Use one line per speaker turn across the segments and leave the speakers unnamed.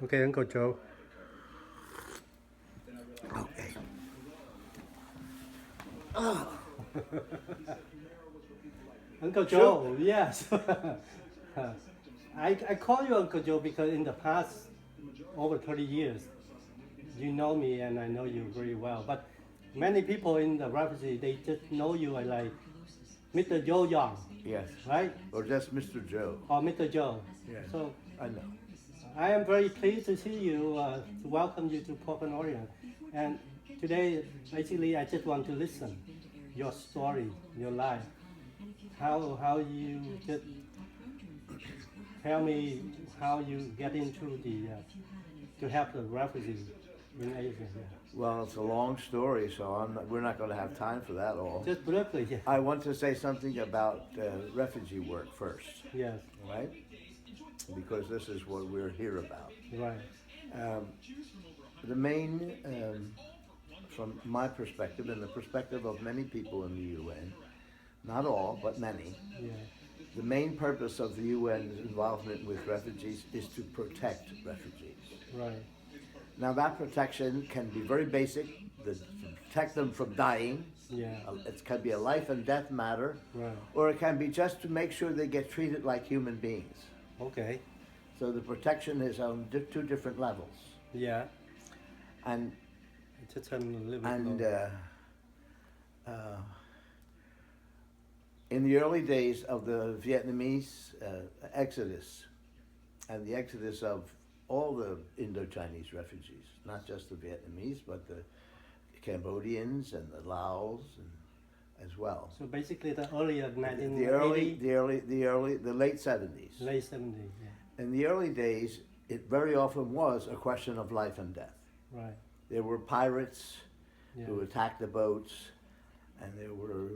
Okay, Uncle Joe.
Okay.
Uncle
Sure.
Joe, yes. I call you Uncle Joe because in the past over 30 years, you know me and I know you very well. But many people in the refugee, they just know you as like Mr. Joe Young,
Yes.
right?
Or just Mr. Joe.
Or Mr. Joe.
Yes.
So
I know.
I am very pleased to see you, to welcome you to Portland, Oregon. And today, basically, I just want to listen your story, your life, how you just tell me how you get into the to help the refugees in Asia. Yeah.
Well, it's a long story, so we're not going to have time for that all.
Just briefly, yeah.
I want to say something about refugee work first,
Yes,
right? Because this is what we're here about.
right.
Um, the main, from my perspective and the perspective of many people in the UN, not all, but many,
Yeah,
the main purpose of the UN's involvement with refugees is to protect refugees.
right.
Now that protection can be very basic, to protect them from dying.
Yeah,
It can be a life and death matter,
right.
or it can be just to make sure they get treated like human beings.
Okay.
So the protection is on two different levels.
Yeah.
And
Just a little bit.
and
More.
in the early days of the Vietnamese exodus, and the exodus of all the Indo-Chinese refugees, not just the Vietnamese, but the Cambodians and the Laos as well.
So basically, the earlier
The
1980,
the late 70s.
late 70s. Yeah.
In the early days, it very often was a question of life and death.
Right.
There were pirates
Yeah.
who attacked the boats, and there were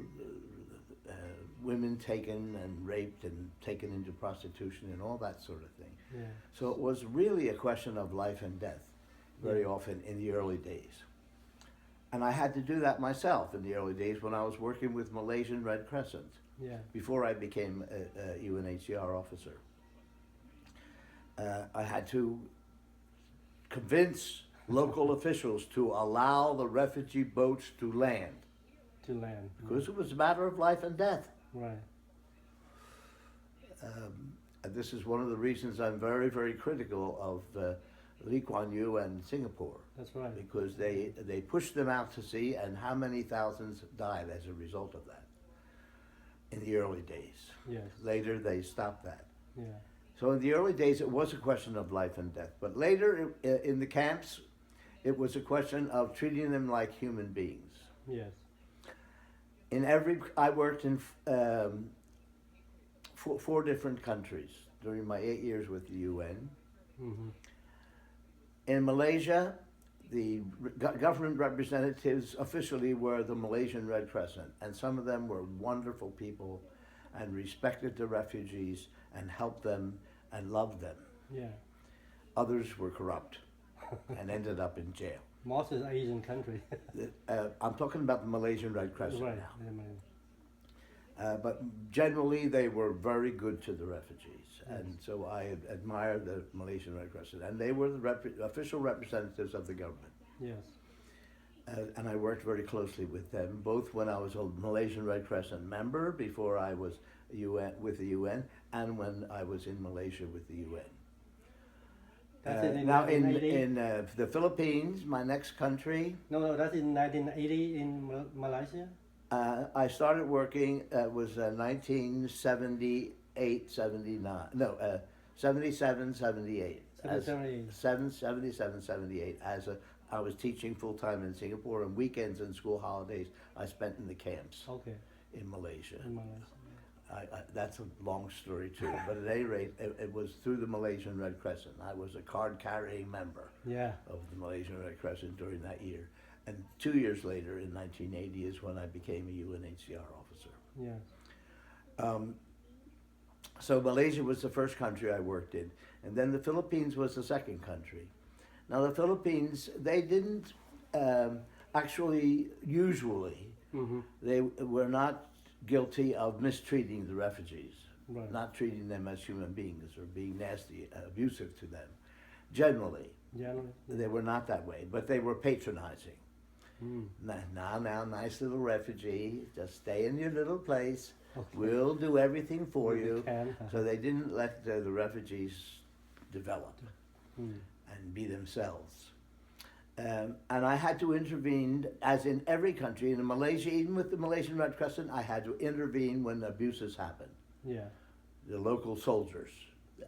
women taken and raped and taken into prostitution and all that sort of thing.
Yeah.
So it was really a question of life and death very
Yeah.
often in the early days. And I had to do that myself in the early days when I was working with Malaysian Red Crescent
Yeah.
before I became a UNHCR officer. I had to convince local officials to allow the refugee boats to land
To land.
because it was a matter of life and death.
Right.
And this is one of the reasons I'm very, very critical of Lee Kuan Yew and Singapore,
That's right.
because they pushed them out to sea, and how many thousands died as a result of that in the early days.
Yes.
Later, they stopped that.
Yeah.
So in the early days, it was a question of life and death. But later, in the camps, it was a question of treating them like human beings.
Yes.
I worked in four different countries during my 8 years with the UN.
Mm-hmm.
In Malaysia, the government representatives officially were the Malaysian Red Crescent, and some of them were wonderful people and respected the refugees and helped them and loved them.
Yeah.
Others were corrupt and ended up in jail.
Most is Asian country.
I'm talking about the Malaysian Red Crescent
Right.
now.
I mean,
But generally, they were very good to the refugees, and so I admire the Malaysian Red Crescent, and they were the official representatives of the government.
yes.
And I worked very closely with them, both when I was a Malaysian Red Crescent member before I was with the UN, and when I was in Malaysia with the UN.
That's in
Now,
1980?
in the Philippines, my next country,
No, that's in 1980 in Malaysia.
I started working, was 1978, 79, no, 77, 78.
77.
77, 78. I was teaching full-time in Singapore, and weekends and school holidays I spent in the camps
Okay.
in Malaysia.
In Malaysia.
That's a long story too, but at any rate, it was through the Malaysian Red Crescent. I was a card-carrying member
Yeah.
of the Malaysian Red Crescent during that year. And 2 years later, in 1980, is when I became a UNHCR officer.
Yeah.
So Malaysia was the first country I worked in, and then the Philippines was the second country. Now the Philippines, they didn't actually, usually,
Mm-hmm.
they were not guilty of mistreating the refugees,
Right.
not treating them as human beings or being nasty, abusive to them. Generally,
Generally.
they were not that way, but they were patronizing.
Mm.
Now, nice little refugee, just stay in your little place.
Okay.
We'll do everything for
We
you.
can.
So they didn't let the refugees develop
Mm.
and be themselves. And I had to intervene, as in every country, in Malaysia, even with the Malaysian Red Crescent, I had to intervene when abuses happened.
Yeah.
The local soldiers,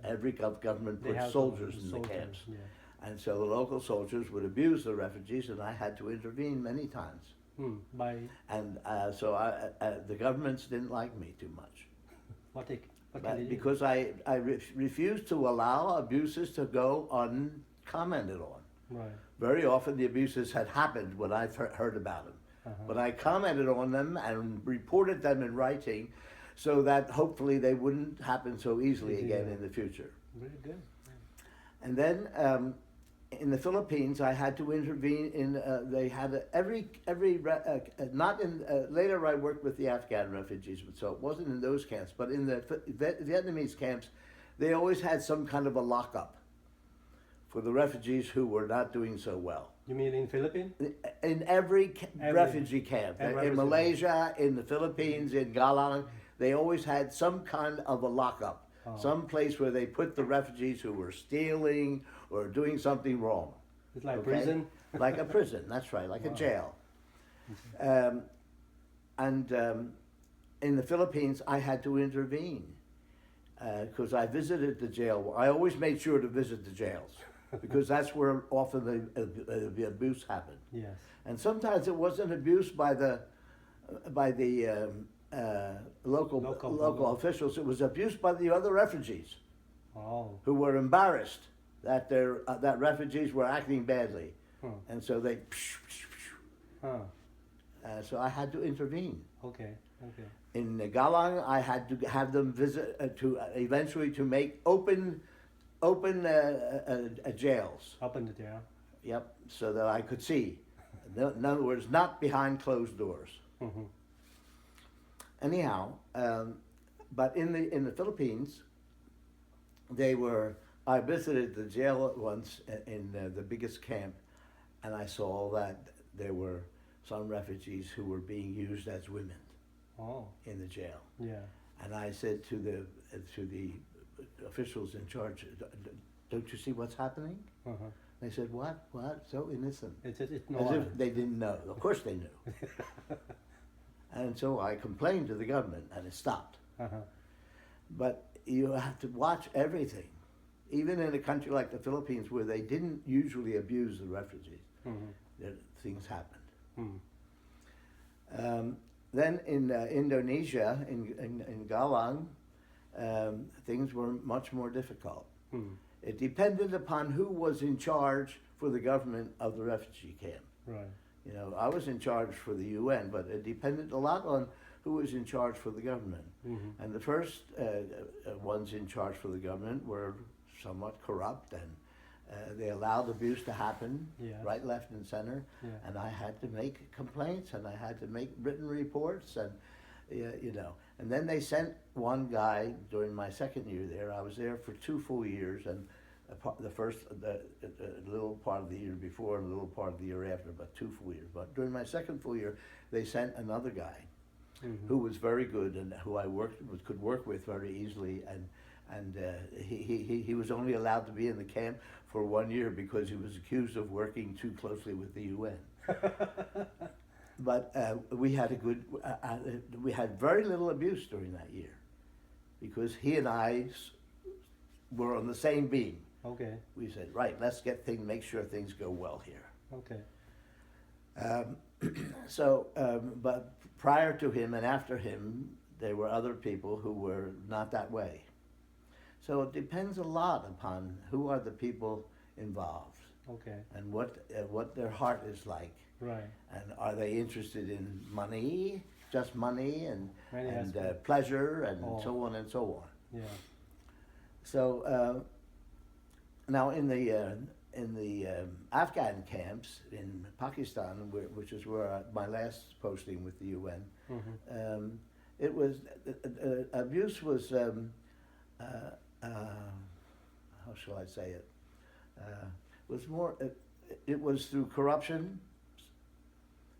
every government
They
put
have
soldiers in the
soldiers,
camps.
Yeah.
And so the local soldiers would abuse the refugees, and I had to intervene many times.
Mm. By
And so the governments didn't like me too much.
what can
But
they do?
because I refused to allow abuses to go uncommented on.
Right.
Very often the abuses had happened when I heard about them. But I commented on them and reported them in writing so that hopefully they wouldn't happen so easily again in the future.
Very good.
And then in the Philippines, I had to intervene in, they had not in, later I worked with the Afghan refugees, so it wasn't in those camps, but in the Vietnamese camps, they always had some kind of a lockup for the refugees who were not doing so well.
You mean in Philippines?
In every refugee camp, in Malaysia, in the Philippines, in Galang, they always had some kind of a lockup. Some place where they put the refugees who were stealing or doing something wrong.
It's like prison?
Like a prison, that's right, like a jail. In the Philippines, I had to intervene because I visited the jail. I always made sure to visit the jails because that's where often the abuse happened.
Yes.
And sometimes it wasn't abuse by the local officials. It was abuse by the other refugees who were embarrassed that that refugees were acting badly, and so they. So I had to intervene.
Okay. Okay.
In Galang, I had to have them visit eventually to make open jails.
Open the jail.
Yep, so that I could see. In other words, not behind closed doors.
Mm-hmm.
Anyhow, but in the Philippines, I visited the jail once in the biggest camp, and I saw that there were some refugees who were being used as women in the jail.
Yeah.
And I said to the officials in charge, "Don't you see what's happening?" They said, "What? So innocent."
It's
As if they didn't know. Of course they knew. And so I complained to the government, and it stopped. But you have to watch everything. Even in a country like the Philippines, where they didn't usually abuse the refugees, things happened. Then in Indonesia, in Galang, things were much more difficult. It depended upon who was in charge for the government of the refugee camp.
Right.
You know, I was in charge for the UN, but it depended a lot on who was in charge for the government. And the first ones in charge for the government were somewhat corrupt, and they allowed abuse to happen right, left, and center. And I had to make complaints, and I had to make written reports, and you know. And then they sent one guy during my second year there. I was there for 2 full years, and the little part of the year before and a little part of the year after, but 2 full years. But during my second full year, they sent another guy who was very good and who I could work with very easily, and he was only allowed to be in the camp for 1 year because he was accused of working too closely with the UN. But we had very little abuse during that year because he and I were on the same beam.
Okay.
We said, right, let's make sure things go well here.
Okay.
But prior to him and after him, there were other people who were not that way. So it depends a lot upon who are the people involved.
Okay.
And what their heart is like.
Right.
And are they interested in money, just money, and
Many
pleasure, and so on and so on.
Yeah.
So now in the Afghan camps in Pakistan, which is where my last posting with the UN, it was abuse was how shall I say it? Was more. It was through corruption.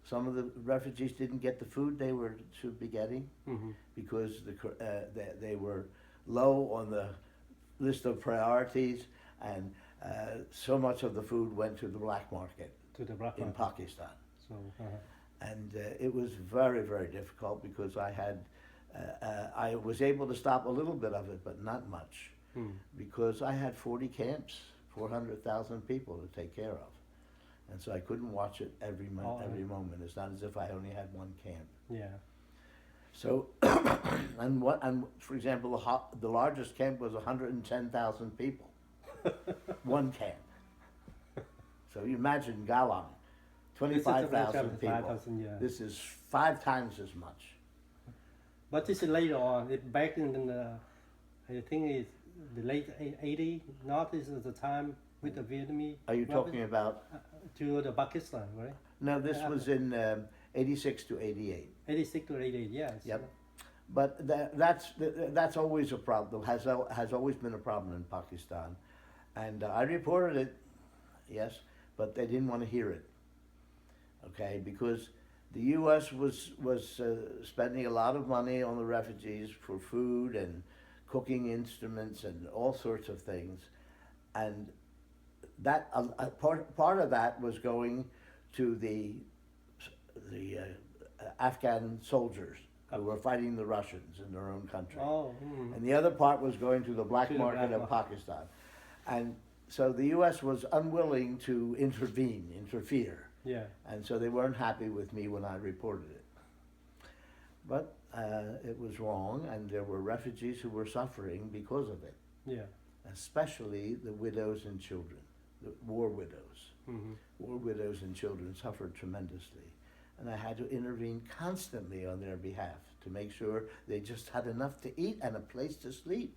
Some of the refugees didn't get the food they should be getting because they were low on the list of priorities, and so much of the food went to the black market in Pakistan.
So,
And it was very, very difficult because I was able to stop a little bit of it, but not much, because I had 40 camps, 400,000 people to take care of. And so I couldn't watch it every moment. It's not as if I only had one camp.
yeah.
So, and for example, the largest camp was 110,000 people. One camp. So you imagine Galang, 25,000 people.
Yeah.
This is 5 times as much.
But this is later on. Back in the, I think it's the late 80s. Not this is the time with the Vietnamese.
Are you talking about?
To the Pakistan, right?
No, this was in 86 to 88.
86 to 88, yes.
Yep. But that's always a problem. Has always been a problem in Pakistan, and I reported it, yes, but they didn't want to hear it. Okay, because the U.S. was spending a lot of money on the refugees for food and cooking instruments and all sorts of things, and that part of that was going to the Afghan soldiers who were fighting the Russians in their own country.
Oh,
and the other part was going to the black market of Pakistan. And so the U.S. was unwilling to interfere.
Yeah.
And so they weren't happy with me when I reported it. But it was wrong, and there were refugees who were suffering because of it.
Yeah.
Especially the widows and children, the war widows. War widows and children suffered tremendously. And I had to intervene constantly on their behalf to make sure they just had enough to eat and a place to sleep,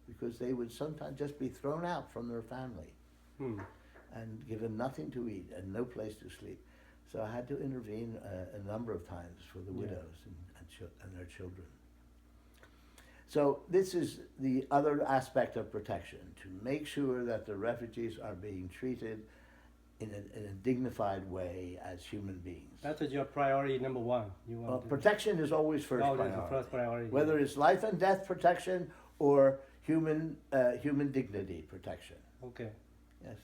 because they would sometimes just be thrown out from their family and given nothing to eat and no place to sleep. So I had to intervene a number of times for the widows and their children. So this is the other aspect of protection, to make sure that the refugees are being treated in a dignified way as human beings.
That is your priority number one.
Protection is always first priority.
The first priority.
Whether it's life and death protection or human dignity protection.
Okay.
Yes,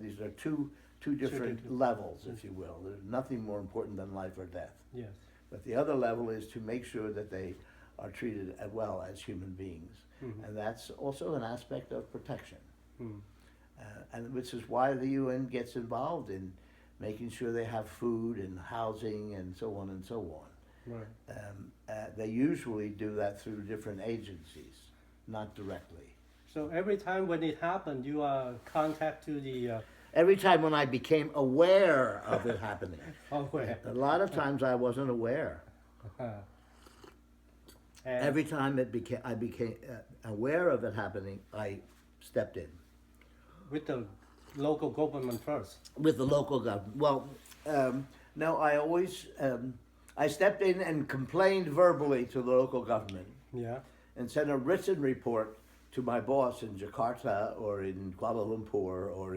these are two different levels, if you will. There's nothing more important than life or death.
Yes.
But the other level is to make sure that they are treated as well as human beings. And that's also an aspect of protection. And which is why the UN gets involved in making sure they have food and housing and so on and so on.
Right.
They usually do that through different agencies, not directly.
So every time when it happened, you contact to the...
Every time when I became aware of it happening.
Aware.
A lot of times I wasn't aware. Every time I became aware of it happening, I stepped in.
With the local government first?
With the local government. Well, no, I always, I stepped in and complained verbally to the local government.
Yeah.
And sent a written report to my boss in Jakarta or in Kuala Lumpur or